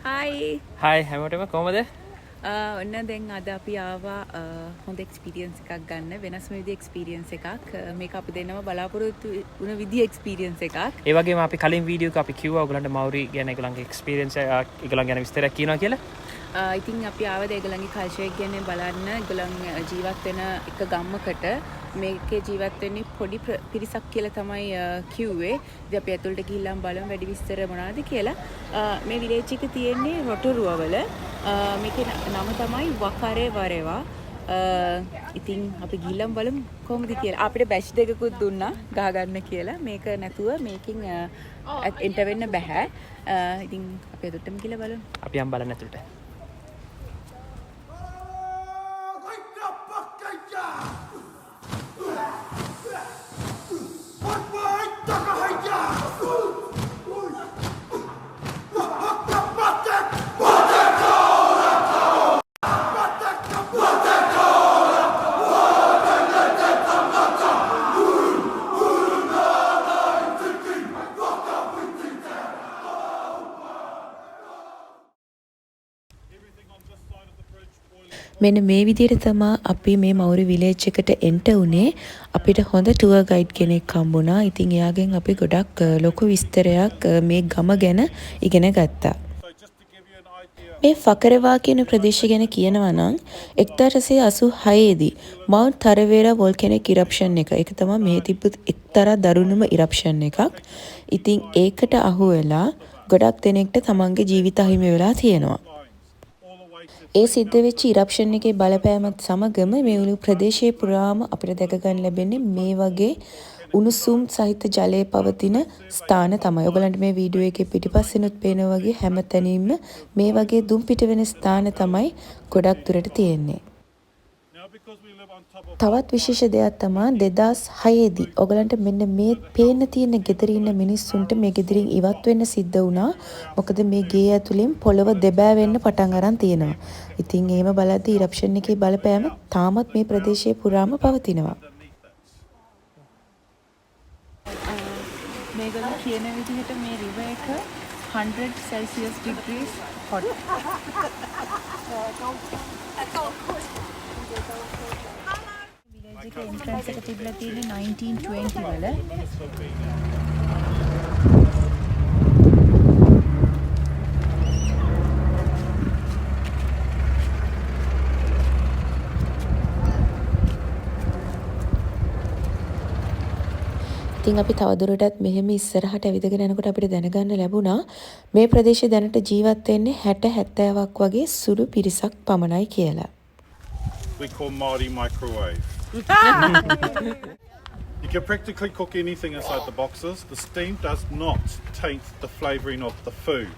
Hi. Hi, හැමෝටම කොහමද? ඔන්න දැන් අද අපි ආවා හොඳ එක්ස්පීරියන්ස් එකක් ගන්න. වෙනස්ම විදිහේ එක්ස්පීරියන්ස් එකක්. මේක අපි දෙන්නම බලාපොරොත්තු වුණ විදිහේ එක්ස්පීරියන්ස් එකක්. ඒ වගේම අපි කලින් වීඩියෝ එක අපි කිව්වා ඔයගලන්ට Maori ගැන ඒගොල්ලන්ගේ එක්ස්පීරියන්ස් එක ඒගොල්ලන් ගැන විස්තරයක් කියනවා කියලා. ඉතින් අපි ආවද ඒගොල්ලන්ගේ කල්චර් එක ගැන බලන්න. ඒගොල්ලන් ජීවත් වෙන එක ගම්මකට මේකේ ජීවත් වෙන්නේ පොඩි පිරිසක් කියලා තමයි කිව්වේ. ඉතින් අපි ඇතුළට ගිහිල්ලා බලමු වැඩි විස්තර මොනවද කියලා. මේ විලේජ් එක තියෙන්නේ Rotorua වල. මේකේ නම තමයි වකරේ වරේවා. ඉතින් අපි ගිහිල්ලා බලමු කොහොමද කියලා. අපිට බැච් දෙකකුත් දුන්නා ගහ ගන්න කියලා. මේක නැතුව මේකෙන් එන්ටර් වෙන්න බෑ. ඉතින් අපි අදටම ගිහලා බලමු. අපි යම් බලන්න ඇතුළට. මෙන්න මේ විදිහට තමයි අපි මේ Maori village එකට එන්ටර් උනේ. අපිට හොඳ ටුවර් ගයිඩ් කෙනෙක් හම්බුණා. ඉතින් එයාගෙන් අපි ගොඩක් ලොකු විස්තරයක් මේ ගම ගැන ඉගෙන ගත්තා. මේ ෆකරවා කියන ප්‍රදේශය ගැන කියනවා නම් 1986 දී Mount Tarawera volcanic eruption එක. ඒක තමයි මේ තිබ්බ එක්තරා දරුණුම eruption එකක්. ඉතින් ඒකට අහු වෙලා ගොඩක් දෙනෙක්ට තමන්ගේ ජීවිත අහිමි වෙලා තියෙනවා. ඒ සිද්ධ වෙච්ච ඉරප්ෂන් එකේ බලපෑමත් සමගම මේ උණු ප්‍රදේශයේ පුරාම අපිට දැක ගන්න ලැබෙන්නේ මේ වගේ උණුසුම් සහිත ජලයේ පවතින ස්ථාන තමයි. ඔයගලන්ට මේ වීඩියෝ එකේ පිටිපස්සෙනුත් පේනවා වගේ හැමතැනින්ම මේ වගේ දුම් පිට වෙන ස්ථාන තමයි ගොඩක් දුරට තියෙන්නේ. තවත් විශේෂ දෙයක් තමයි 2006 දී ඔයගලන්ට මෙන්න මේ පේන්න තියෙන ගෙදර ඉන්න මිනිස්සුන්ට මේ ගෙදරින් ඉවත් වෙන්න සිද්ධ වුණා. මොකද මේ ගේ ඇතුලෙන් පොළව දෙබෑ වෙන්න පටන් අරන් තියෙනවා. ඉතින් එහෙම බලද්දී ඉරප්ෂන් එකේ බලපෑම තාමත් මේ ප්‍රදේශයේ පුරාම පවතිනවා. මේගොල්ලෝ කියන විදිහට මේ රිවර් එක 100 Celsius degrees hot. විලේජ් එකේ එන්ට්‍රන්ස් එක තිබිලා තියෙන්නේ 1920 වල. ඉතින් අපි තවදුරටත් මෙහෙම ඉස්සරහට ඇවිදගෙන යනකොට අපිට දැනගන්න ලැබුණා මේ ප්‍රදේශයේ දැනට ජීවත් වෙන්නේ 60-70ක් වගේ සුළු පිරිසක් පමණයි කියලා. We call Maori microwave. You can practically cook anything inside the boxes. The steam does not taint the flavouring of the food.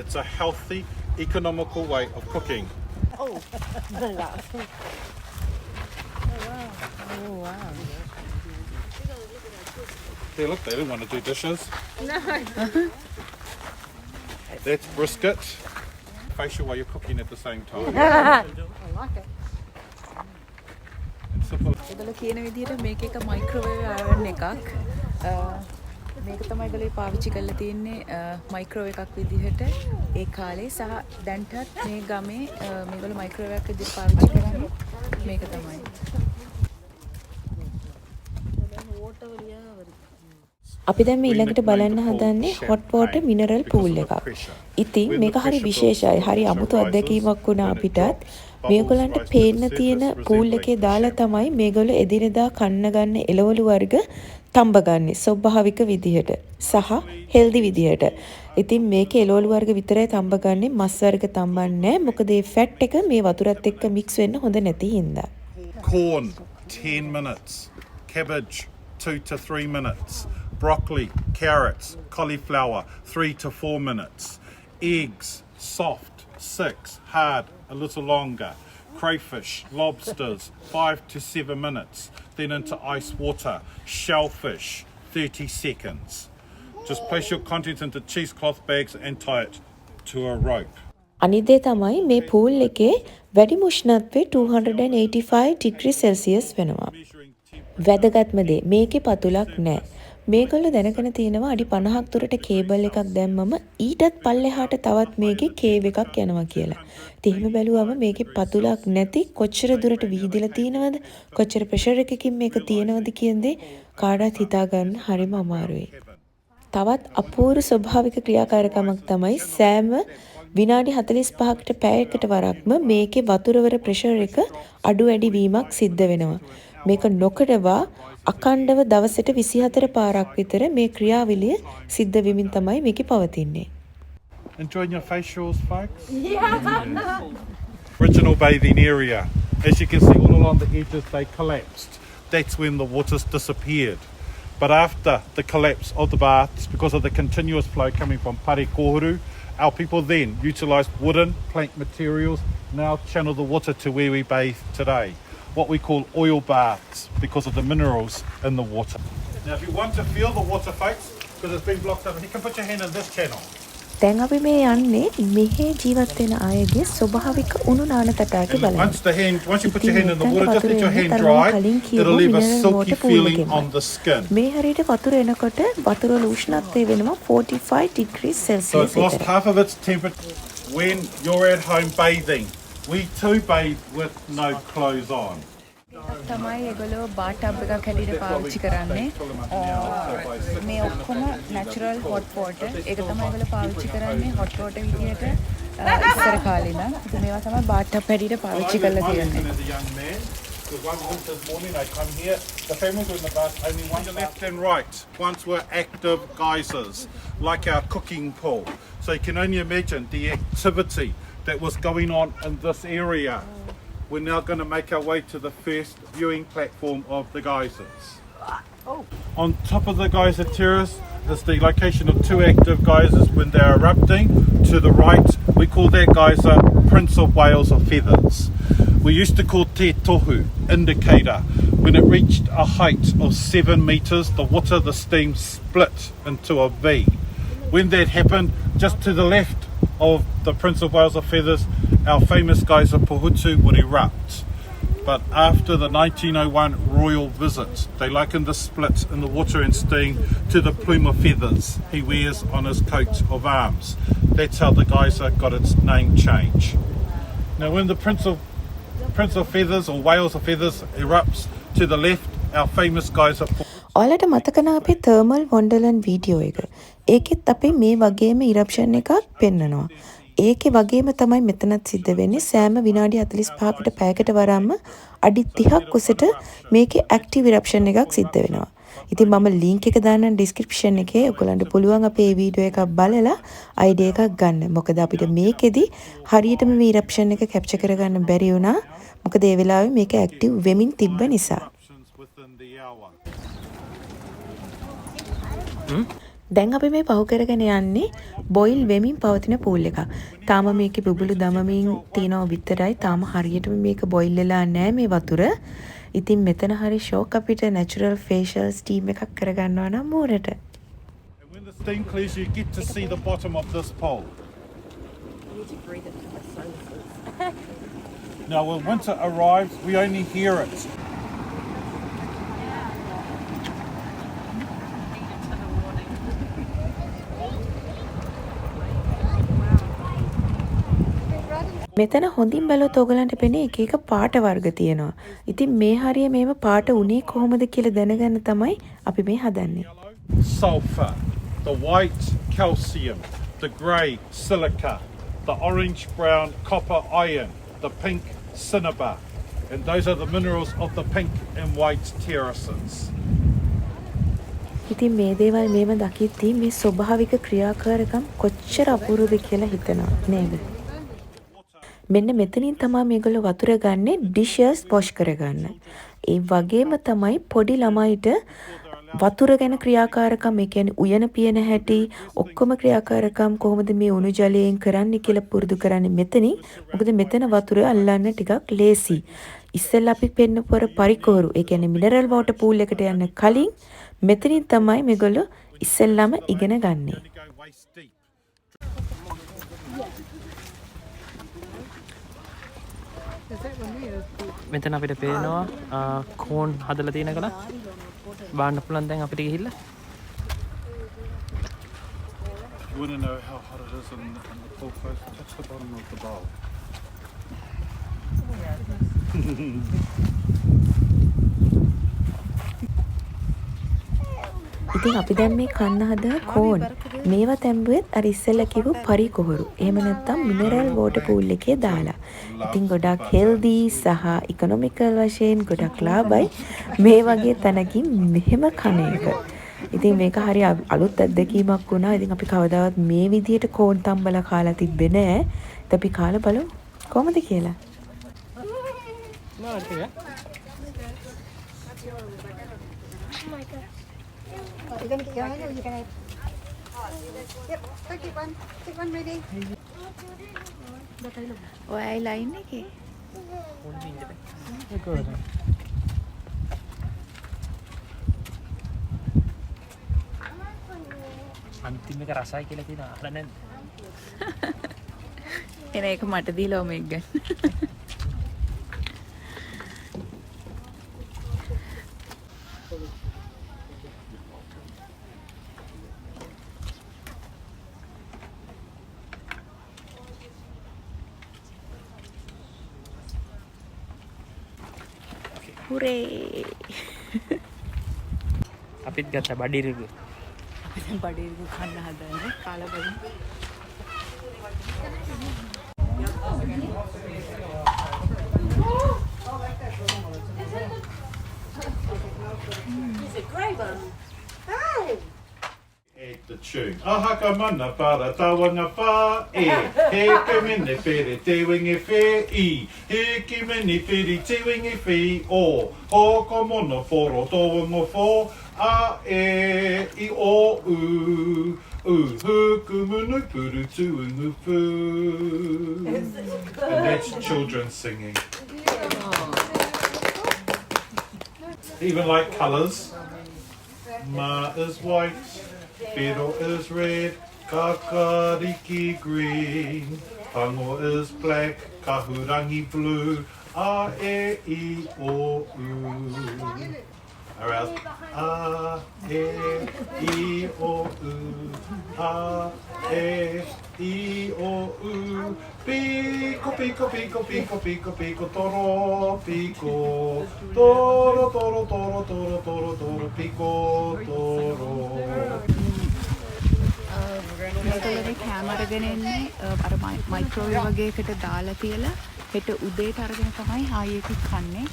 It's a healthy, economical way of cooking. Oh, wow. There, look, they didn't want to do dishes. No. That's brisket. Facial while you're cooking at the same time. I like it. ඒගොල්ලෝ කියන විදිහට මේක එක microwave oven එකක්. මේක තමයි ඒගොල්ලෝ පාවිච්චි කරලා තියෙන්නේ මයික්‍රෝවේව් එකක් විදිහට ඒ කාලේ සහ දැන්ටත් මේ ගමේ මේගොල්ලෝ මයික්‍රෝවේව් එකක් විදිහට පාවිච්චි කරන්නේ මේක තමයි. අපි දැන් මේ ඊළඟට බලන්න හදන්නේ hot water mineral pool එකක්. ඉතින් මේක හරි විශේෂයි. හරි අමුතු අත්දැකීමක් වුණා අපිටත්. මේගොල්ලන්ට පේන්න තියෙන pool එකේ දාලා තමයි මේගොල්ලෝ එදිනෙදා කන්න ගන්න එළවලු වර්ග තඹ ගන්න ස්වභාවික විදිහට සහ හෙල්දි විදිහට. ඉතින් මේකේ එළවලු වර්ග විතරයි තඹ ගන්නේ, මස් වර්ග තඹන්නේ නැහැ. මොකද මේ ෆැට් එක මේ වතුරත් එක්ක මික්ස් වෙන්න හොඳ නැති හින්දා. Corn, 10 minutes. Cabbage, 2 to 3 minutes. Broccoli, carrots, cauliflower, 3 to 4 minutes. Eggs, soft, 6, hard, a little longer. Crayfish, lobsters, 5 to 7 minutes. Then into ice water. Shellfish, 30 seconds. Just place your contents into cheesecloth bags and tie it to a rope. අනිත් දේ තමයි මේ pool එකේ වැඩිම උෂ්ණත්වය 285 degree Celsius වෙනවා. වැදගත්ම දේ මේකේ පතුලක් නැහැ. මේගොල්ලෝ දැනගෙන තියෙනවා අඩි 50ක් දුරට කේබල් එකක් දැම්මම ඊටත් පල්ලෙහාට තවත් මේකේ කේව් එකක් යනවා කියලා. ඉතින් එහෙම බැලුවම මේකේ පතුලක් නැති කොච්චර දුරට විහිදලා තියෙනවද? කොච්චර ප්‍රෙෂර් එකකින් මේක තියෙනවද කියන දේ කාටවත් හිතා ගන්න හරිම අමාරුයි. තවත් අපූර්ව ස්වභාවික ක්‍රියාකාරකමක් තමයි සෑම විනාඩි 45කට පැයකට වරක්ම මේකේ වතුරවර ප්‍රෙෂර් එක අඩු වැඩි වීමක් සිද්ධ වෙනවා. මේක නොකඩවා අකණ්ඩව දවසට 24 පාරක් විතර මේ ක්‍රියාවලිය සිද්ධ වෙමින් තමයි මේකේ පවතින්නේ. Enjoying your facials, folks? Yeah. Original bathing area. As you can see, all along the edges, they collapsed. That's when the waters disappeared. But after the collapse of the baths, because of the continuous flow coming from Papakura, our people then utilised wooden plank materials, now channel the water to where we bathe today. What we call oil baths, because of the minerals in the water. Now, if you want to feel the water, folks, because it's been blocked up, you can put your hand in this channel. දැන් අපි මේ යන්නේ මෙහි ජීවත් වෙන අයගේ ස්වභාවික උණු නාන තටාකේ And බලන්න. once you put your hand in the water, just let your hand dry. It'll leave a silky feeling on the skin. මේ හරියට වතුර එනකොට වතුර වල උෂ්ණත්වය වෙනවා 45 degrees So Celsius it's lost විතර. half of its temperature. When you're at home bathing, we too bathe with no clothes on. තමයි ඒගොල්ලෝ බාර් ටබ් එකක් හැටියට පාවිච්චි කරන්නේ. මේ ඔක්කොම natural hot water. ඒක තමයි ඒගොල්ලෝ පාවිච්චි කරන්නේ hot water විදියට ඉස්සර කාලේ ඉඳන්. ඉතින් මේවා තමයි බාර් ටබ් හැටියට පාවිච්චි කරලා තියෙන්නේ. As a young man, the one winter's morning I come here, the families were in the bath, only one to left and right. Once were active geysers, like our cooking pool. So you can only imagine the activity that was going on in this area. We're now going to make our way to the first viewing platform of the geysers. On top of the geyser terrace is the location of two active geysers when they're erupting. To the right, we call that geyser Prince of Wales of Feathers. We used to call Te Tohu, indicator. When it reached a height of 7 metres, the water, the steam split into a V. When that happened, just to the left of the Prince of Wales of Feathers, our famous geyser Pohutu would erupt. But after the 1901 royal visit, they likened the split in the water and steam to the plume of feathers he wears on his coat of arms. That's how the geyser got its name change. Now when the Prince of Feathers or Wales of Feathers erupts, to the left, our famous geyser ඔයාලට මතක නම් අපේ thermal wonderland video එක. ඒකෙත් අපි මේ වගේම eruption එකක් පෙන්නනවා. ඒකේ වගේම තමයි මෙතනත් සිද්ධ වෙන්නේ. සෑම විනාඩි 45කට පැයකට වරම්ම අඩි 30ක් උසට මේකේ active eruption එකක් සිද්ධ වෙනවා. ඉතින් මම link එක දාන්නම් description එකේ. ඔයගලන්ට පුළුවන් අපේ මේ වීඩියෝ එක බලලා idea එකක් ගන්න. මොකද අපිට මේකෙදි හරියටම මේ eruption එක capture කරගන්න බැරි වුණා. මොකද ඒ වෙලාවේ මේක active වෙමින් තිබ්බ නිසා. දැන් අපි මේ පහු කරගෙන යන්නේ බොයිල් වෙමින් පවතින පූල් එක. තාම මේකේ බුබුලු දමමින් තියෙනවා විතරයි. තාම හරියටම මේක බොයිල් වෙලා නැහැ මේ වතුර. ඉතින් මෙතන හරි ෂොක් අපිට natural facial steam එකක් කරගන්නවා නම් මෝරට. When the steam clears, you get to see the bottom of this pole. Now when winter arrives, we only hear it. මෙතන හොඳින් බලුවොත් ඔයගලන්ට පෙනේ එක එක පාට වර්ග තියෙනවා. ඉතින් මේ හරිය මේව පාට උනේ කොහොමද කියලා දැනගන්න තමයි අපි මේ හදන්නේ. Sulfur, the white calcium, the grey silica, the orange brown copper iron, the pink cinnabar, and those are the minerals of the pink and white terraces. ඉතින් මේ දේවල් මේව දකිද්දී මේ ස්වභාවික ක්‍රියාකාරකම් කොච්චර අපූර්වද කියලා හිතනවා නේද? මෙන්න මෙතනින් තමයි මේගොල්ලෝ වතුර ගන්නේ ඩිෂස් වොෂ් කරගන්න. ඒ වගේම තමයි පොඩි ළමයිට වතුර ගැන ක්‍රියාකාරකම්, ඒ කියන්නේ උයන පියන හැටි, ඔක්කොම ක්‍රියාකාරකම් කොහොමද මේ උණු ජලයෙන් කරන්නේ කියලා පුරුදු කරන්නේ මෙතනින්. මොකද මෙතන වතුර අල්ලන්න ටිකක් ලේසි. ඉස්සෙල්ලා අපි පෙන්නපු අර පරිකෝරු, ඒ කියන්නේ මිනරල් වෝටර් පූල් එකට යන්න කලින් මෙතනින් තමයි මේගොල්ලෝ ඉස්සෙල්ලාම ඉගෙන ගන්නේ. මෙතන අපිට පේනවා කෝන් හදලා තියෙන කල බාන්න පුළුවන් දැන් අපිට ගිහිල්ලා You want to know how hot it is in the pool face? Touch the bottom of the bowl. ඉතින් අපි දැන් මේ කන්න හදන කෝන් මේවා තැඹුවෙත් අර ඉස්සෙල්ලා කිව්ව පරිකොහරු. එහෙම නැත්නම් මිනරල් වෝටර් පූල් එකේ දාලා. ඉතින් ගොඩක් හෙල්දි සහ ඉකොනොමිකල් වශයෙන් ගොඩක් ලාභයි මේ වගේ තැනකින් මෙහෙම කන එක. ඉතින් මේක හරි අලුත් අත්දැකීමක් වුණා. ඉතින් අපි කවදාවත් මේ විදියට කෝන් තම්බලා කාලා තිබ්බේ නෑ. ඉතින් අපි කාලා බලමු කොහොමද කියලා. You're gonna get your own or you're gonna... Yep, go take one ready. ඔයයි ලයින් එකේ අන්තිම එක රසයි කියලා තියෙන අහලා නැද්ද? එන ඒක මට දීලා මේක ගන්න. හුරේ අපිත් ගත්ත බඩිරිගු. අපි දැන් බඩේරිගු කන්න හදන්නේ කාලා බලමු. The tune. Ahaka mana para tawanga wha e. He ke mene pere te wingi whe i. He ke mene pere te wingi whe o. Hoko mono poro tōwanga who. A e i o u. Huku munu puru tuungu fu. And that's children singing. Even like colours. Ma is white. Pero is red, kakariki green, pango is black, kahurangi blue, a e I o u. Around a e I o u, a e I o u. Pico pico pico pico pico pico toro pico, toro toro toro toro toro toro pico toro. මේකලේ කැම අරගෙන එන්නේ අර microwave වගේ එකට දාලා තියලා හෙට උදේට අරගෙන තමයි ආයෙ එක කන්නේ.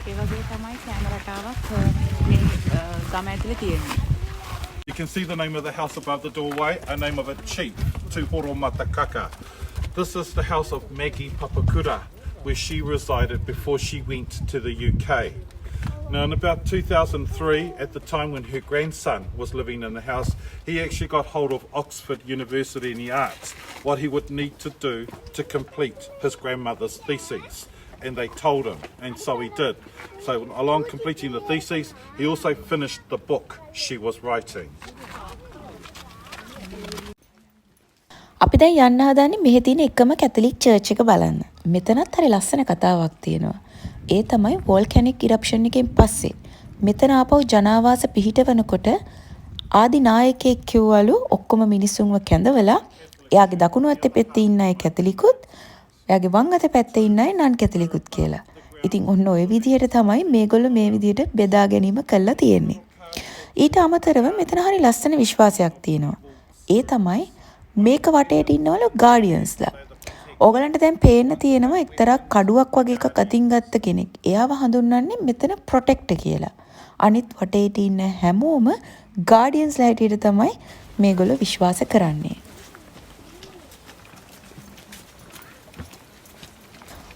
ඒ වගේ තමයි කැම රටාවක් මේ ගම ඇතුලේ තියෙන්නේ. You can see the name of the house above the doorway, a name of a chief, Tuhoro Matakaka. This is the house of Maggie Papakura, where she resided before she went to the UK. Now, in about 2003, at the time when her grandson was living in the house, he actually got hold of Oxford University in the arts, what he would need to do to complete his grandmother's thesis. And they told him, and so he did. So along completing the thesis, he also finished the book she was writing. අපි දැන් යන්න හදන්නේ මෙහි තියෙන එකම Catholic church එක බලන්න. මෙතනත් හරි ලස්සන කතාවක් තියෙනවා. ඒ තමයි වෝල්කැනික් ඉරප්ෂන් එකෙන් පස්සේ මෙතන ආපහු ජනාවාස පිහිටවනකොට ආදි නායකයෙක් කිව්වලු ඔක්කොම මිනිස්සුන්ව කැඳවලා එයාගේ දකුණු අතේ පැත්තේ ඉන්න අය කැතලිකුත් එයාගේ වම් අතේ පැත්තේ ඉන්න අය නන් කැතලිකුත් කියලා. ඉතින් ඔන්න ඔය විදිහට තමයි මේගොල්ලෝ මේ විදිහට බෙදා ගැනීම කළා තියෙන්නේ. ඊට අමතරව මෙතන හරි ලස්සන විශ්වාසයක් තියෙනවා. ඒ තමයි මේක වටේට ඉන්නවලු ගාඩියන්ස්ලා. ඕගලන්ට දැන් පේන්න තියෙනවා එක්තරා කඩුවක් වගේ එකක් අතින් ගත්ත කෙනෙක්. එයාව හඳුන්වන්නේ මෙතන ප්‍රොටෙක්ටර් කියලා. අනිත් වටේට ඉන්න හැමෝම ගාඩියන්ස්ලා හැටියට තමයි මේගොල්ලෝ විශ්වාස කරන්නේ.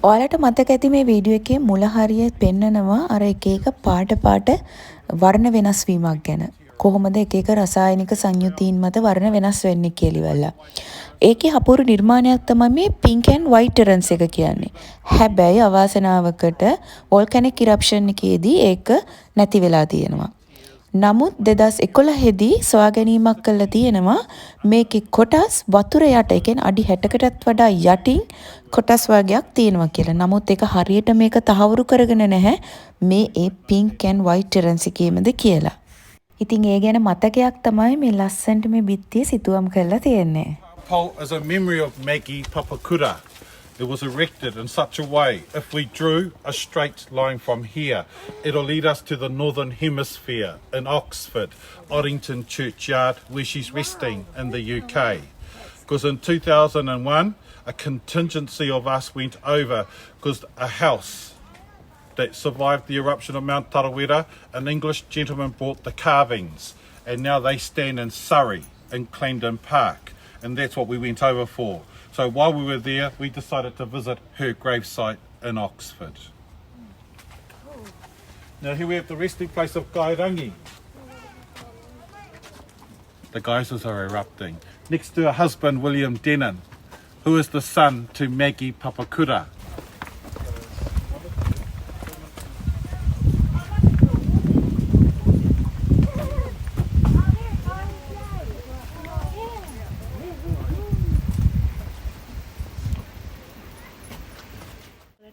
ඔයාලට මතක ඇති මේ වීඩියෝ එකේ මුල හරිය පෙන්නනවා අර එක එක පාට වර්ණ වෙනස් වීමක් ගැන. කොහොමද එක එක රසායනික සංයුතීන් මත වර්ණ වෙනස් වෙන්නේ කියලා. ඒකේ අපූර්ව නිර්මාණයක් තමයි මේ pink and white terrace එක කියන්නේ. හැබැයි අවාසනාවකට volcanic eruption එකේදී ඒක නැති වෙලා තියෙනවා. නමුත් 2011 දී සොයා ගැනීමක් කළා තියෙනවා මේකේ කොටස් වතුර යට එකෙන් අඩි 60කටත් වඩා යටින් කොටස් වර්ගයක් තියෙනවා කියලා. නමුත් ඒක හරියට මේක තහවුරු කරගෙන නැහැ මේ pink and white terrace එකේමද කියලා. ඉතින් ඒ ගැන මතකයක් තමයි මේ ලස්සන්ට මේ බිත්තිය සිතුවම් කරලා තියෙන්නේ. Pole is a memory of Maggie Papakura. It was erected in such a way, if we drew a straight line from here, it'll lead us to the Northern Hemisphere in Oxford, Oddington Churchyard, where she's resting in the UK. Because in 2001, a contingency of us went over because a house that survived the eruption of Mount Tarawera, an English gentleman bought the carvings, and now they stand in Surrey, in Clarendon Park, and that's what we went over for. So while we were there, we decided to visit her gravesite in Oxford. Now here we have the resting place of Gairangi. The geysers are erupting. Next to her husband, William Denon, who is the son to Maggie Papakura.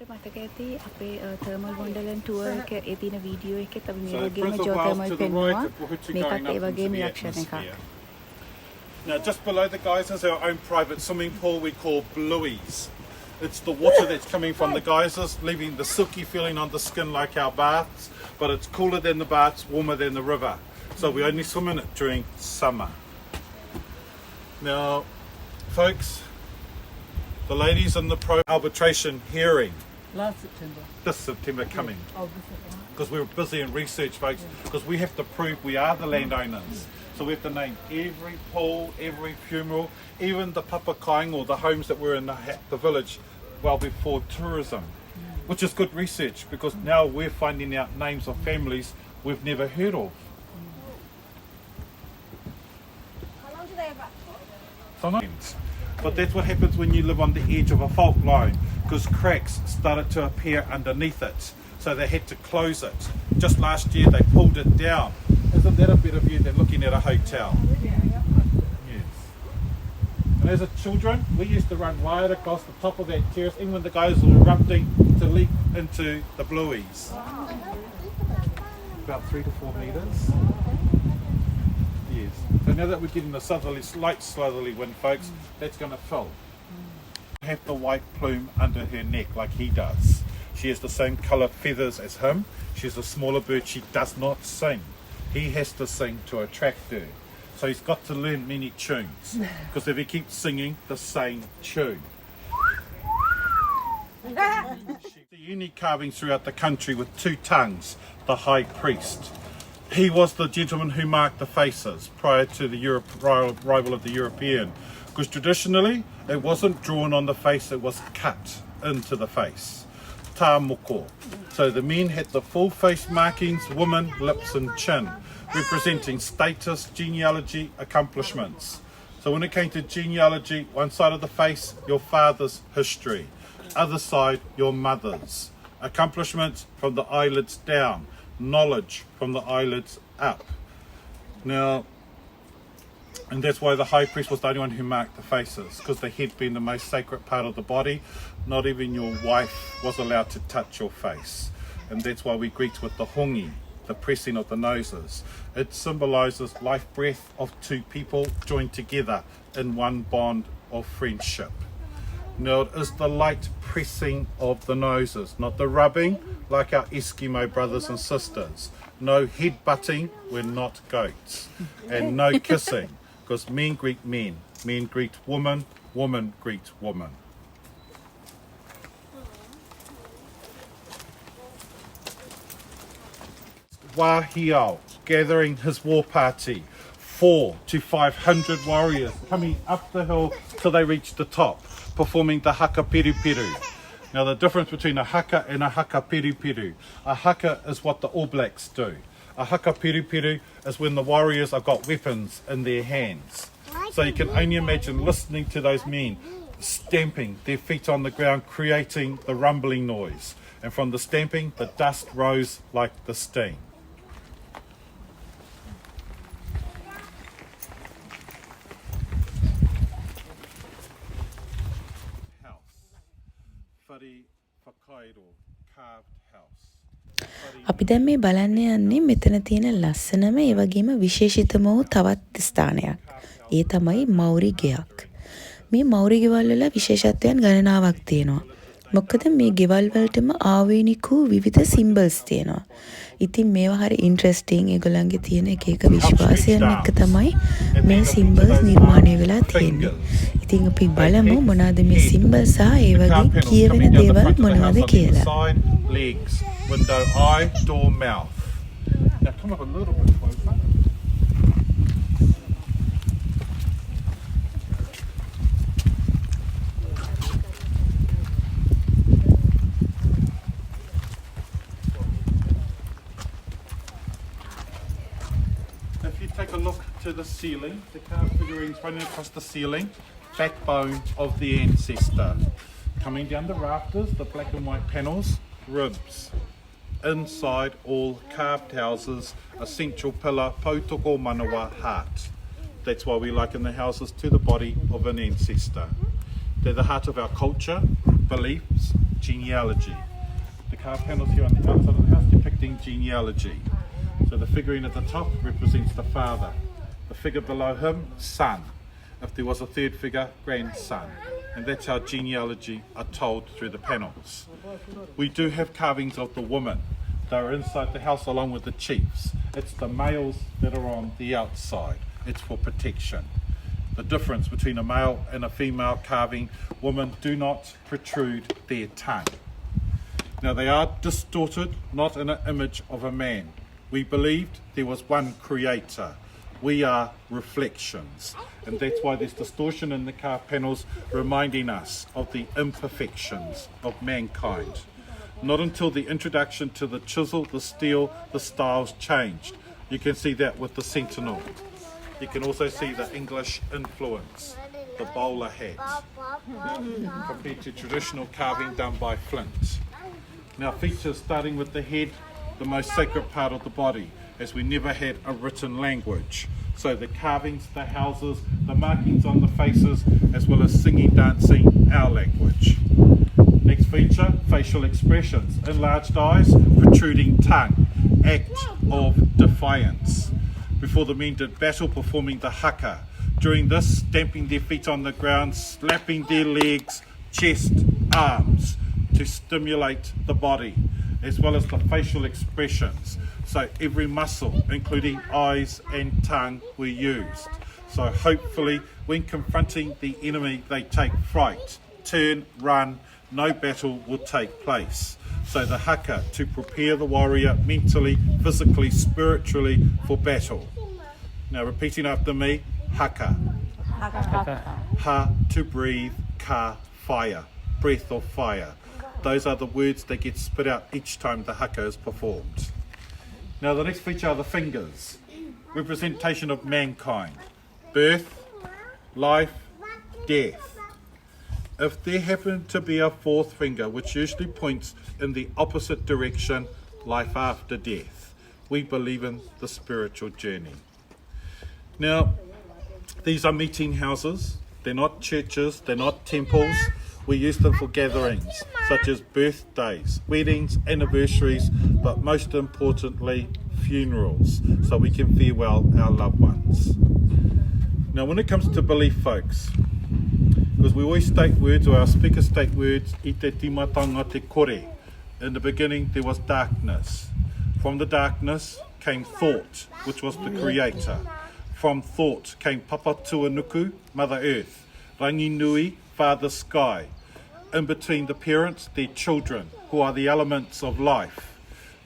මතක ඇති අපේ thermal wonderland tour එක ඒ තියෙන video එකෙත් අපි මේ So වගේම Prince of Wales geothermal to the පෙන්නුවා. right, Pohuttu මේකත් going ඒ up into වගේම the reaction එකක්. atmosphere. Now just below the geysers, our own private swimming pool we call Blueies. It's the water that's coming from the geysers, leaving the silky feeling on the skin like our baths, but it's cooler than the baths, warmer than the river. So we only swim in it during summer. Now, folks, the ladies in the pro-arbitration hearing Last September. this September coming, Oh, this is because we were busy in research, folks, because we have to prove we are the landowners. So we have to name every pool, every funeral, even the papakaing or the homes that were in the village well before tourism, which is good research because now we're finding out names of families we've never heard of. Sometimes. But that's what happens when you live on the edge of a fault line because cracks started to appear underneath it. So they had to close it. Just last year they pulled it down. Isn't that a better view than looking at a hotel? Yes. And as a children, we used to run right across the top of that terrace, even when the guys were erupting, to leap into the Blueies. About 3 to 4 metres. Yes. So now that we're getting the light southerly wind, folks, that's going to fill. Have the white plume under her neck like he does. She has the same colour feathers as him. She's a smaller bird. She does not sing. He has to sing to attract her. So he's got to learn many tunes because if he keeps singing the same tune. The unique carvings throughout the country with 2 tongues, the high priest. He was the gentleman who marked the faces prior to the arrival of the European. Because traditionally, it wasn't drawn on the face, it was cut into the face. Tā moko. So the men had the full face markings, women, lips and chin, representing status, genealogy, accomplishments. So when it came to genealogy, one side of the face, your father's history. Other side, your mother's. Accomplishments from the eyelids down. Knowledge from the eyelids up. Now, and that's why the high priest was the only one who marked the faces, because the head being the most sacred part of the body, not even your wife was allowed to touch your face. And that's why we greet with the hongi, the pressing of the noses. It symbolises life breath of 2 people joined together in one bond of friendship. Now it is the light pressing of the noses, not the rubbing like our Eskimo brothers and sisters. No head butting, we're not goats. And no kissing, because men greet men, men greet woman, woman greet woman. Wahiao gathering his war party, 400 to 500 warriors coming up the hill till they reach the top, performing the haka piru. Now the difference between a haka and a haka piru. A haka is what the All Blacks do. A haka piru is when the warriors have got weapons in their hands. So you can only imagine listening to those men stamping their feet on the ground, creating the rumbling noise. And from the stamping, the dust rose like the steam. Whare whakairo, carved house. අපි දැන් මේ බලන්න යන්නේ මෙතන තියෙන ලස්සනම ඒ වගේම විශේෂිතම වූ තවත් ස්ථානයක්. ඒ තමයි මෞරි ගෙයක්. මේ මෞරි ගෙවල් වල විශේෂත්වයන් ගණනාවක් තියෙනවා. මොකද මේ ගෙවල් වලටම ආවේනික වූ විවිධ සිම්බල්ස් තියෙනවා. ඉතින් මේවා හරි ඉන්ට්‍රෙස්ටිං. ඒගොල්ලන්ගේ තියෙන එක එක විශ්වාසයන් එක්ක තමයි මේ සිම්බල්ස් නිර්මාණය වෙලා තියෙන්නේ. ඉතින් අපි බලමු මොනවාද මේ සිම්බල් සහ ඒ වගේ කියවෙන දේවල් මොනවද කියලා. Side, legs, window, eye, door, mouth. Now come up a little bit closer. If you take a look to the ceiling, the carved figurines running across the ceiling, backbone of the ancestor. Coming down the rafters, the black and white panels, ribs. Inside all carved houses, a central pillar, Pautoko Manawa, heart. That's why we liken the houses to the body of an ancestor. They're the heart of our culture, beliefs, genealogy. The carved panels here on the outside of the house depicting genealogy. So the figurine at the top represents the father. The figure below him, son. If there was a third figure, grandson. And that's how genealogy are told through the panels. We do have carvings of the women. They're inside the house along with the chiefs. It's the males that are on the outside. It's for protection. The difference between a male and a female carving, women do not protrude their tongue. Now they are distorted, not in an image of a man. We believed there was one creator. We are reflections, and that's why there's distortion in the carved panels reminding us of the imperfections of mankind. Not until the introduction to the chisel, the steel, the styles changed. You can see that with the sentinel. You can also see the English influence, the bowler hat, compared to traditional carving done by flint. Now features starting with the head, the most sacred part of the body, as we never had a written language. So the carvings, the houses, the markings on the faces, as well as singing, dancing, our language. Next feature, facial expressions. Enlarged eyes, protruding tongue, act of defiance. Before the men did battle, performing the haka. During this, stamping their feet on the ground, slapping their legs, chest, arms, to stimulate the body, as well as the facial expressions. So every muscle, including eyes and tongue, were used. So hopefully when confronting the enemy, they take fright, turn, run, no battle will take place. So the haka, to prepare the warrior mentally, physically, spiritually for battle. Now repeating after me, haka. Ha, to breathe, ka, fire, breath of fire. Those are the words that get spit out each time the haka is performed. Now the next feature are the fingers, representation of mankind, birth, life, death. If there happened to be a fourth finger, which usually points in the opposite direction, life after death, we believe in the spiritual journey. Now, these are meeting houses. They're not churches, they're not temples. We use them for gatherings, such as birthdays, weddings, anniversaries, but most importantly, funerals, so we can farewell our loved ones. Now, when it comes to belief, folks, because we always state words, or our speakers state words, I te timatanga te kore. In the beginning, there was darkness. From the darkness came thought, which was the creator. From thought came Papakura, Mother Earth, Rangi Nui, Father Sky. In between the parents, their children, who are the elements of life.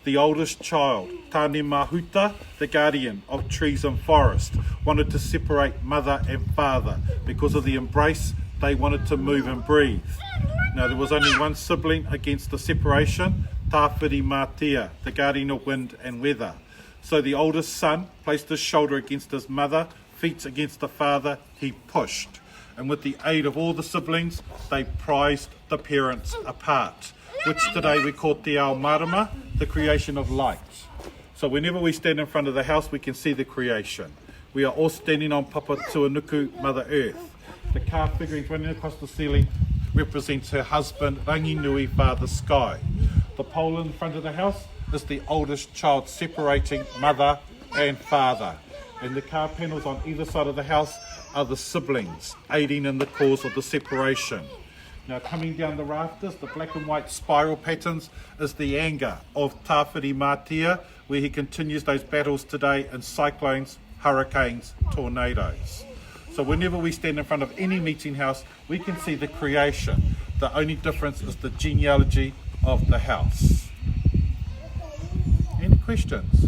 The oldest child, Tane Mahuta, the guardian of trees and forest, wanted to separate mother and father. Because of the embrace, they wanted to move and breathe. Now there was only one sibling against the separation, Tāwhiri Mātea, the guardian of wind and weather. So the oldest son placed his shoulder against his mother, feet against the father, he pushed. And with the aid of all the siblings, they prized the parents apart, which today we call Te Ao Marama, the creation of light. So whenever we stand in front of the house, we can see the creation. We are all standing on Papakura, Mother Earth. The carved figurines running across the ceiling represents her husband, Rangi Nui, Father Sky. The pole in front of the house is the oldest child separating mother and father. And the car panels on either side of the house are the siblings, aiding in the cause of the separation. Now coming down the rafters, the black and white spiral patterns is the anger of Tāwhiri Mātia, where he continues those battles today in cyclones, hurricanes, tornadoes. So whenever we stand in front of any meeting house, we can see the creation. The only difference is the genealogy of the house. Any questions?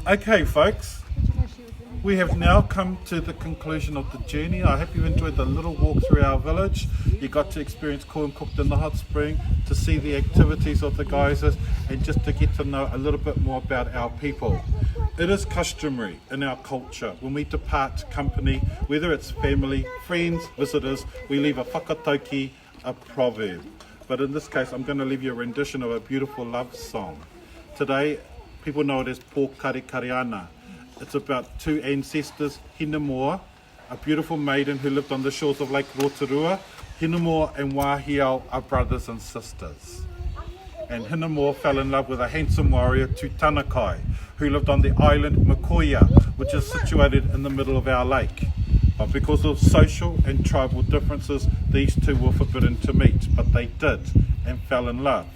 Okay, folks, we have now come to the conclusion of the journey. I hope you enjoyed the little walk through our village. You got to experience corn cooked in the hot spring, to see the activities of the geysers, and just to get to know a little bit more about our people. It is customary in our culture when we depart company, whether it's family, friends, visitors, we leave a whakatauki, a proverb. But in this case, I'm going to leave you a rendition of a beautiful love song. Today, people know it as Pō Kare Kare Ana. It's about two ancestors, Hiiiiiii, a beautiful maiden who lived on the shores of Lake Rotorua. Hiiiiiii and Wahiao are brothers and sisters. And Hiiiiiii fell in love with a handsome warrior, Tūtanakai, who lived on the island Makoia, which is situated in the middle of our lake. But because of social and tribal differences, these two were forbidden to meet, but they did and fell in love.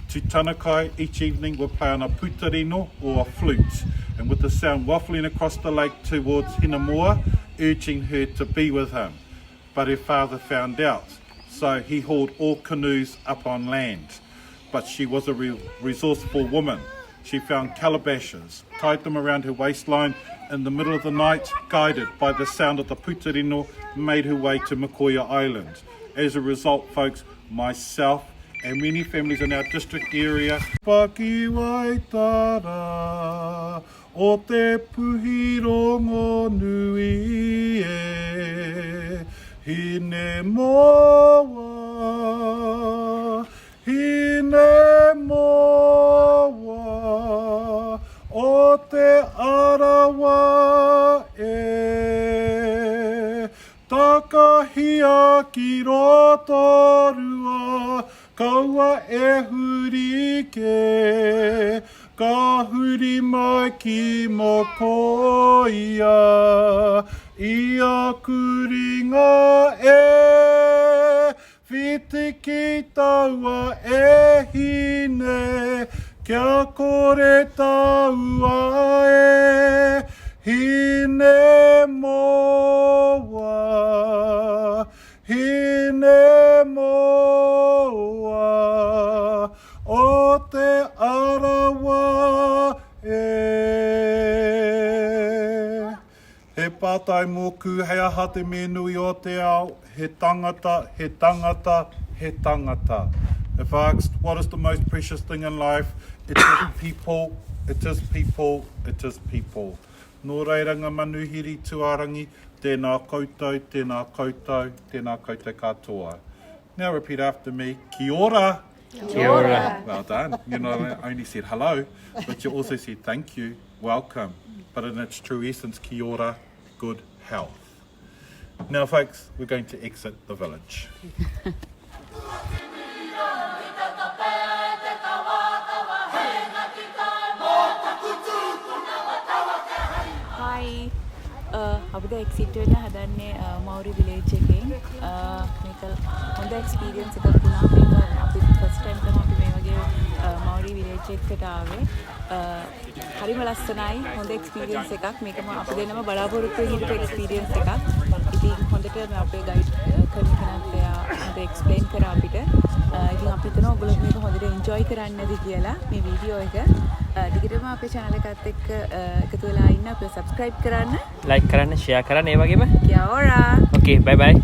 Tūtanakai each evening would play on a putarino or a flute, and with the sound waffling across the lake towards Hiiiiiii, urging her to be with him. But her father found out, so he hauled all canoes up on land. But she was a resourceful woman. She found calabashes, tied them around her waistline in the middle of the night, guided by the sound of the putarino, made her way to Makoia Island. As a result, folks, myself and many families in our district area, Paki waitara o te puhirongo nui e, hine moa, o te arawa e, takahia ki Rotorua, kaua e huri ke, ka huri mai ki Makoia, ia kuringa e, whiti ki taua e hine, kia kore taua e, hine moa, hine moa, o te arawa e. He pātai mōku, hei aha te me nui o te ao, he tangata, he tangata, he tangata. If asked, what is the most precious thing in life? It is people, it is people, it is people. Nō reiranga manuhiri tuarangi, tēnā koutou, tēnā koutou, tēnā koutou katoa. Now repeat after me, kia ora. Kia ora. Well done. You not only said hello, but you also said thank you, welcome. But in its true essence, kia ora, good health. Now folks, we're going to exit the village. Hi. අපිට exit වෙන්න හදන්නේ Maori village එකෙන්. මේක හොඳ experience එකක් වුණා. මේක අපි ෆස්ට් ටයිම් තමයි අපි මේ වගේ Maori village එකකට ආවේ. හරිම ලස්සනයි. හොඳ එක්ස්පීරියන්ස් එකක්. මේකම අපි දෙන්නම බලාපොරොත්තු වෙන හිටපු එක්ස්පීරියන්ස් එකක්. ඉතින් හොඳට අපේ ගයිඩ් කරන කෙනාත් එයා හොඳ එක්ස්ප්ලেইন කරා අපිට. ඉතින් අපි හිතනවා ඔයගොල්ලෝ මේක හොඳට එන්ජොයි කරන්නද කියලා මේ වීඩියෝ එක. දිගටම අපේ channel එකත් එක්ක එකතු වෙලා ඉන්න අපිව subscribe කරන්න, like කරන්න, share කරන්න, ඒ වගේම. Kia ora. Okay, bye bye.